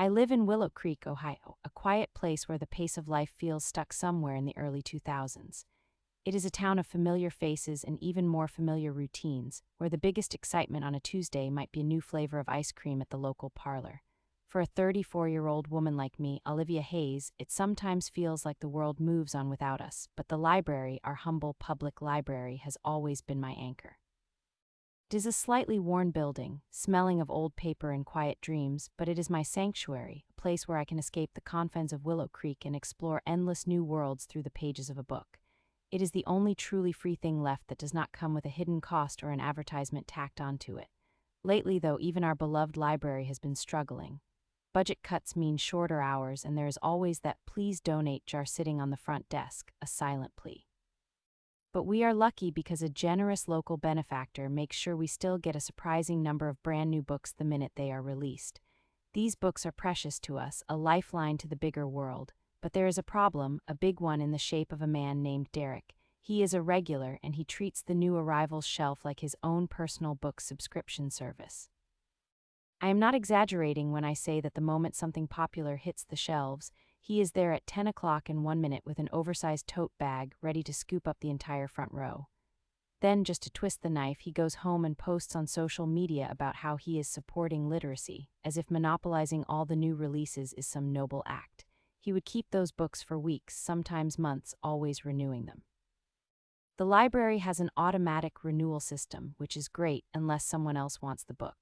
I live in Willow Creek, Ohio, a quiet place where the pace of life feels stuck somewhere in the early 2000s. It is a town of familiar faces and even more familiar routines, where the biggest excitement on a Tuesday might be a new flavor of ice cream at the local parlor. For a 34-year-old woman like me, Olivia Hayes, it sometimes feels like the world moves on without us, but the library, our humble public library, has always been my anchor. It is a slightly worn building, smelling of old paper and quiet dreams, but it is my sanctuary, a place where I can escape the confines of Willow Creek and explore endless new worlds through the pages of a book. It is the only truly free thing left that does not come with a hidden cost or an advertisement tacked onto it. Lately, though, even our beloved library has been struggling. Budget cuts mean shorter hours, and there is always that "please donate" jar sitting on the front desk, a silent plea. But we are lucky because a generous local benefactor makes sure we still get a surprising number of brand new books the minute they are released. These books are precious to us, a lifeline to the bigger world. But there is a problem, a big one in the shape of a man named Derek. He is a regular, and he treats the new arrivals shelf like his own personal book subscription service. I am not exaggerating when I say that the moment something popular hits the shelves, he is there at 10 o'clock in 1 minute with an oversized tote bag ready to scoop up the entire front row. Then, just to twist the knife, he goes home and posts on social media about how he is supporting literacy, as if monopolizing all the new releases is some noble act. He would keep those books for weeks, sometimes months, always renewing them. The library has an automatic renewal system, which is great unless someone else wants the book.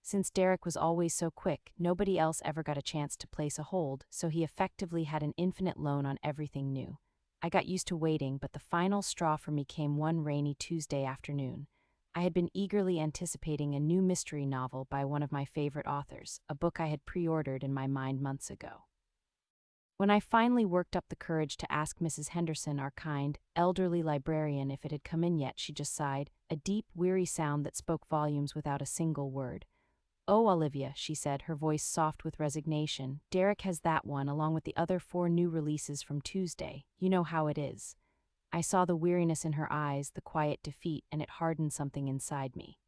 Since Derek was always so quick, nobody else ever got a chance to place a hold, so he effectively had an infinite loan on everything new. I got used to waiting, but the final straw for me came one rainy Tuesday afternoon. I had been eagerly anticipating a new mystery novel by one of my favorite authors, a book I had pre-ordered in my mind months ago. When I finally worked up the courage to ask Mrs. Henderson, our kind, elderly librarian, if it had come in yet, she just sighed, a deep, weary sound that spoke volumes without a single word. "Oh, Olivia," she said, her voice soft with resignation, "Derek has that one along with the other 4 new releases from Tuesday. You know how it is." I saw the weariness in her eyes, the quiet defeat, and it hardened something inside me.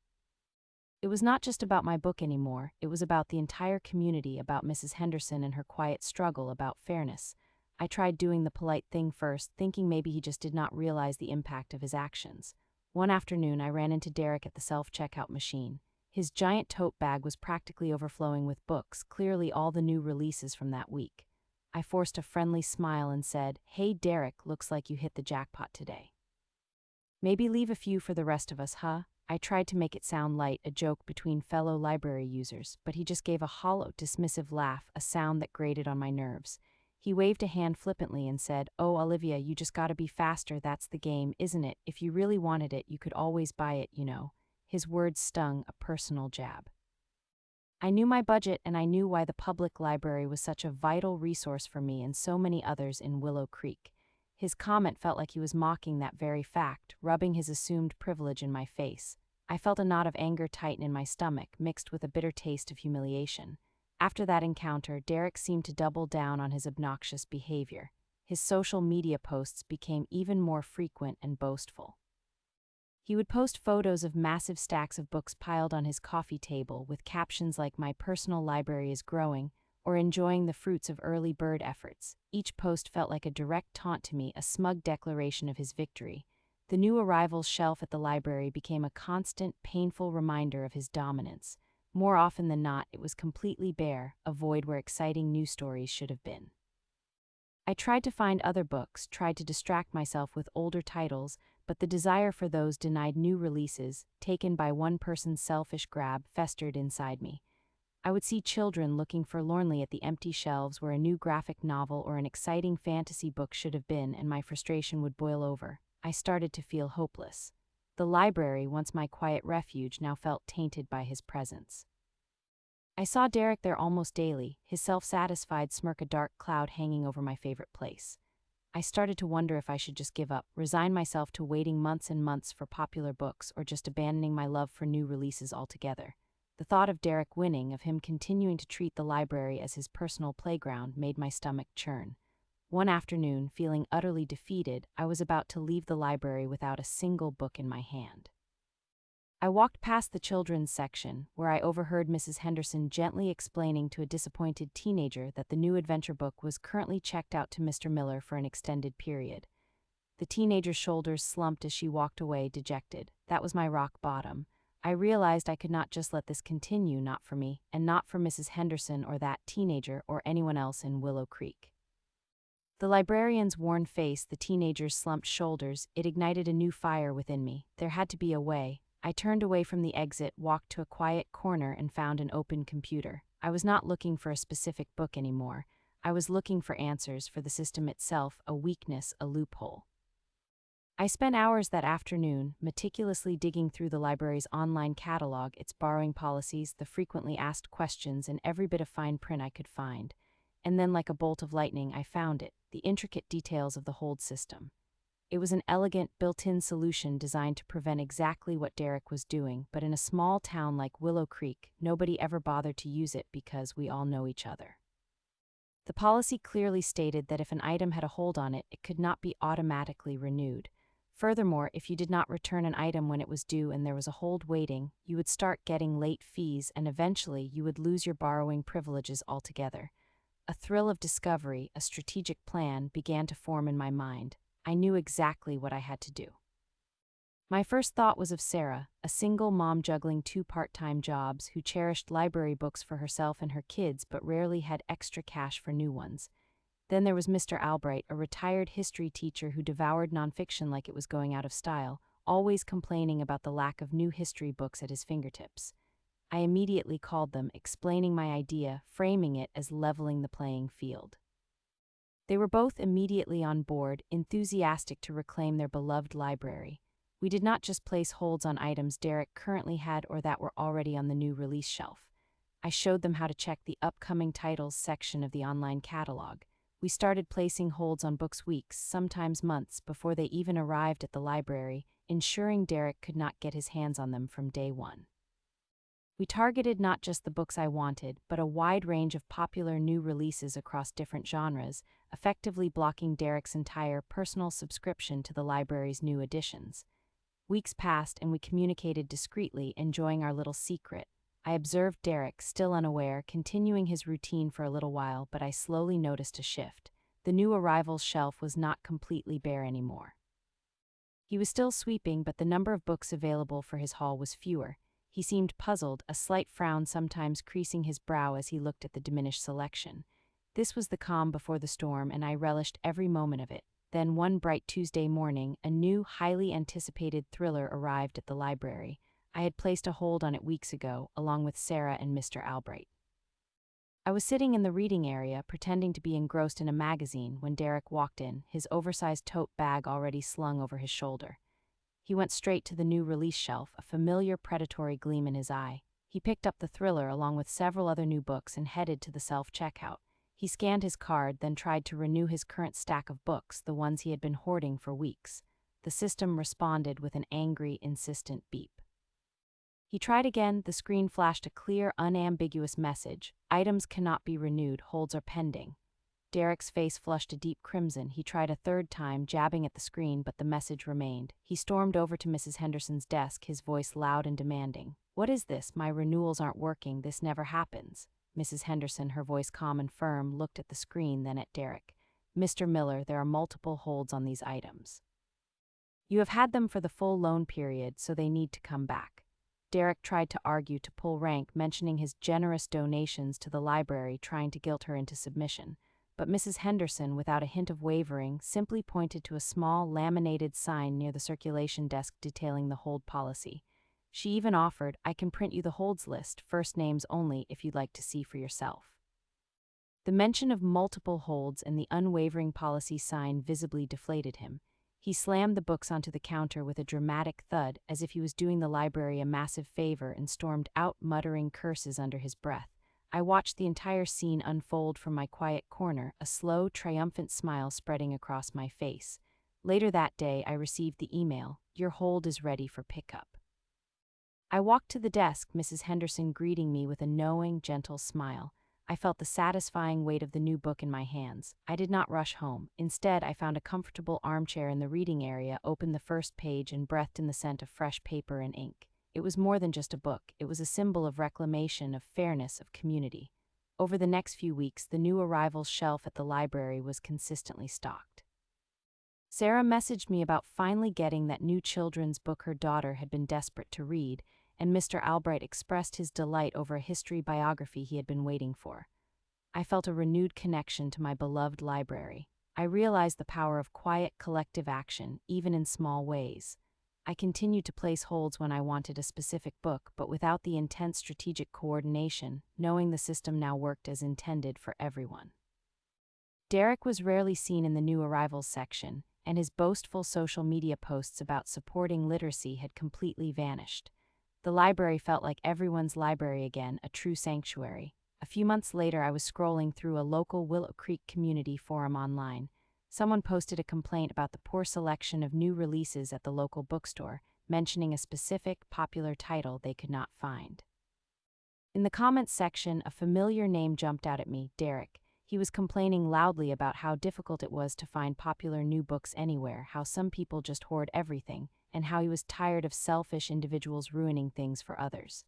It was not just about my book anymore, it was about the entire community, about Mrs. Henderson and her quiet struggle, about fairness. I tried doing the polite thing first, thinking maybe he just did not realize the impact of his actions. One afternoon, I ran into Derek at the self-checkout machine. His giant tote bag was practically overflowing with books, clearly all the new releases from that week. I forced a friendly smile and said, "Hey Derek, looks like you hit the jackpot today. Maybe leave a few for the rest of us, huh?" I tried to make it sound light, a joke between fellow library users, but he just gave a hollow, dismissive laugh, a sound that grated on my nerves. He waved a hand flippantly and said, "Oh, Olivia, you just gotta be faster, that's the game, isn't it? If you really wanted it, you could always buy it, you know." His words stung, a personal jab. I knew my budget, and I knew why the public library was such a vital resource for me and so many others in Willow Creek. His comment felt like he was mocking that very fact, rubbing his assumed privilege in my face. I felt a knot of anger tighten in my stomach, mixed with a bitter taste of humiliation. After that encounter, Derek seemed to double down on his obnoxious behavior. His social media posts became even more frequent and boastful. He would post photos of massive stacks of books piled on his coffee table with captions like "My personal library is growing" or "Enjoying the fruits of early bird efforts." Each post felt like a direct taunt to me, a smug declaration of his victory. The new arrivals shelf at the library became a constant, painful reminder of his dominance. More often than not, it was completely bare, a void where exciting new stories should have been. I tried to find other books, tried to distract myself with older titles, but the desire for those denied new releases, taken by one person's selfish grab, festered inside me. I would see children looking forlornly at the empty shelves where a new graphic novel or an exciting fantasy book should have been, and my frustration would boil over. I started to feel hopeless. The library, once my quiet refuge, now felt tainted by his presence. I saw Derek there almost daily, his self-satisfied smirk a dark cloud hanging over my favorite place. I started to wonder if I should just give up, resign myself to waiting months and months for popular books, or just abandoning my love for new releases altogether. The thought of Derek winning, of him continuing to treat the library as his personal playground, made my stomach churn. One afternoon, feeling utterly defeated, I was about to leave the library without a single book in my hand. I walked past the children's section, where I overheard Mrs. Henderson gently explaining to a disappointed teenager that the new adventure book was currently checked out to Mr. Miller for an extended period. The teenager's shoulders slumped as she walked away, dejected. That was my rock bottom. I realized I could not just let this continue, not for me, and not for Mrs. Henderson or that teenager or anyone else in Willow Creek. The librarian's worn face, the teenager's slumped shoulders, it ignited a new fire within me. There had to be a way. I turned away from the exit, walked to a quiet corner, and found an open computer. I was not looking for a specific book anymore. I was looking for answers, for the system itself, a weakness, a loophole. I spent hours that afternoon, meticulously digging through the library's online catalog, its borrowing policies, the frequently asked questions, and every bit of fine print I could find. And then, like a bolt of lightning, I found it, the intricate details of the hold system. It was an elegant, built-in solution designed to prevent exactly what Derek was doing, but in a small town like Willow Creek, nobody ever bothered to use it because we all know each other. The policy clearly stated that if an item had a hold on it, it could not be automatically renewed. Furthermore, if you did not return an item when it was due and there was a hold waiting, you would start getting late fees and eventually you would lose your borrowing privileges altogether. A thrill of discovery, a strategic plan, began to form in my mind. I knew exactly what I had to do. My first thought was of Sarah, a single mom juggling 2 part-time jobs who cherished library books for herself and her kids but rarely had extra cash for new ones. Then there was Mr. Albright, a retired history teacher who devoured nonfiction like it was going out of style, always complaining about the lack of new history books at his fingertips. I immediately called them, explaining my idea, framing it as leveling the playing field. They were both immediately on board, enthusiastic to reclaim their beloved library. We did not just place holds on items Derek currently had or that were already on the new release shelf. I showed them how to check the upcoming titles section of the online catalog. We started placing holds on books weeks, sometimes months, before they even arrived at the library, ensuring Derek could not get his hands on them from day one. We targeted not just the books I wanted, but a wide range of popular new releases across different genres, effectively blocking Derek's entire personal subscription to the library's new editions. Weeks passed and we communicated discreetly, enjoying our little secret. I observed Derek, still unaware, continuing his routine for a little while, but I slowly noticed a shift. The new arrival's shelf was not completely bare anymore. He was still sweeping, but the number of books available for his haul was fewer. He seemed puzzled, a slight frown sometimes creasing his brow as he looked at the diminished selection. This was the calm before the storm, and I relished every moment of it. Then one bright Tuesday morning, a new, highly anticipated thriller arrived at the library. I had placed a hold on it weeks ago, along with Sarah and Mr. Albright. I was sitting in the reading area, pretending to be engrossed in a magazine, when Derek walked in, his oversized tote bag already slung over his shoulder. He went straight to the new release shelf, a familiar predatory gleam in his eye. He picked up the thriller along with several other new books and headed to the self-checkout. He scanned his card, then tried to renew his current stack of books, the ones he had been hoarding for weeks. The system responded with an angry, insistent beep. He tried again. The screen flashed a clear, unambiguous message. Items cannot be renewed, holds are pending. Derek's face flushed a deep crimson. He tried a third time, jabbing at the screen, but the message remained. He stormed over to Mrs. Henderson's desk, his voice loud and demanding. "What is this? My renewals aren't working. This never happens." Mrs. Henderson, her voice calm and firm, looked at the screen, then at Derek. "Mr. Miller, there are multiple holds on these items. You have had them for the full loan period, so they need to come back." Derek tried to argue, to pull rank, mentioning his generous donations to the library, trying to guilt her into submission. But Mrs. Henderson, without a hint of wavering, simply pointed to a small, laminated sign near the circulation desk detailing the hold policy. She even offered, "I can print you the holds list, first names only, if you'd like to see for yourself." The mention of multiple holds and the unwavering policy sign visibly deflated him. He slammed the books onto the counter with a dramatic thud, as if he was doing the library a massive favor, and stormed out, muttering curses under his breath. I watched the entire scene unfold from my quiet corner, a slow, triumphant smile spreading across my face. Later that day, I received the email, "Your hold is ready for pickup." I walked to the desk, Mrs. Henderson greeting me with a knowing, gentle smile. I felt the satisfying weight of the new book in my hands. I did not rush home. Instead, I found a comfortable armchair in the reading area, opened the first page, and breathed in the scent of fresh paper and ink. It was more than just a book, it was a symbol of reclamation, of fairness, of community. Over the next few weeks, the new arrivals shelf at the library was consistently stocked. Sarah messaged me about finally getting that new children's book her daughter had been desperate to read, and Mr. Albright expressed his delight over a history biography he had been waiting for. I felt a renewed connection to my beloved library. I realized the power of quiet, collective action, even in small ways. I continued to place holds when I wanted a specific book, but without the intense strategic coordination, knowing the system now worked as intended for everyone. Derek was rarely seen in the new arrivals section, and his boastful social media posts about supporting literacy had completely vanished. The library felt like everyone's library again, a true sanctuary. A few months later, I was scrolling through a local Willow Creek community forum online. Someone posted a complaint about the poor selection of new releases at the local bookstore, mentioning a specific, popular title they could not find. In the comments section, a familiar name jumped out at me, Derek. He was complaining loudly about how difficult it was to find popular new books anywhere, how some people just hoard everything, and how he was tired of selfish individuals ruining things for others.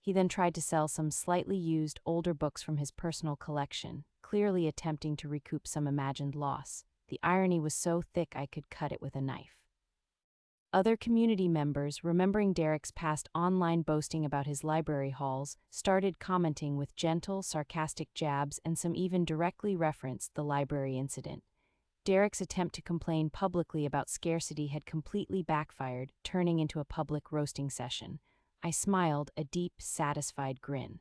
He then tried to sell some slightly used, older books from his personal collection, clearly attempting to recoup some imagined loss. The irony was so thick I could cut it with a knife. Other community members, remembering Derek's past online boasting about his library hauls, started commenting with gentle, sarcastic jabs, and some even directly referenced the library incident. Derek's attempt to complain publicly about scarcity had completely backfired, turning into a public roasting session. I smiled, a deep, satisfied grin.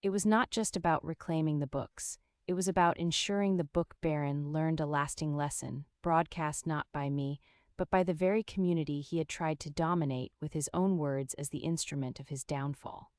It was not just about reclaiming the books. It was about ensuring the book baron learned a lasting lesson, broadcast not by me, but by the very community he had tried to dominate with his own words as the instrument of his downfall.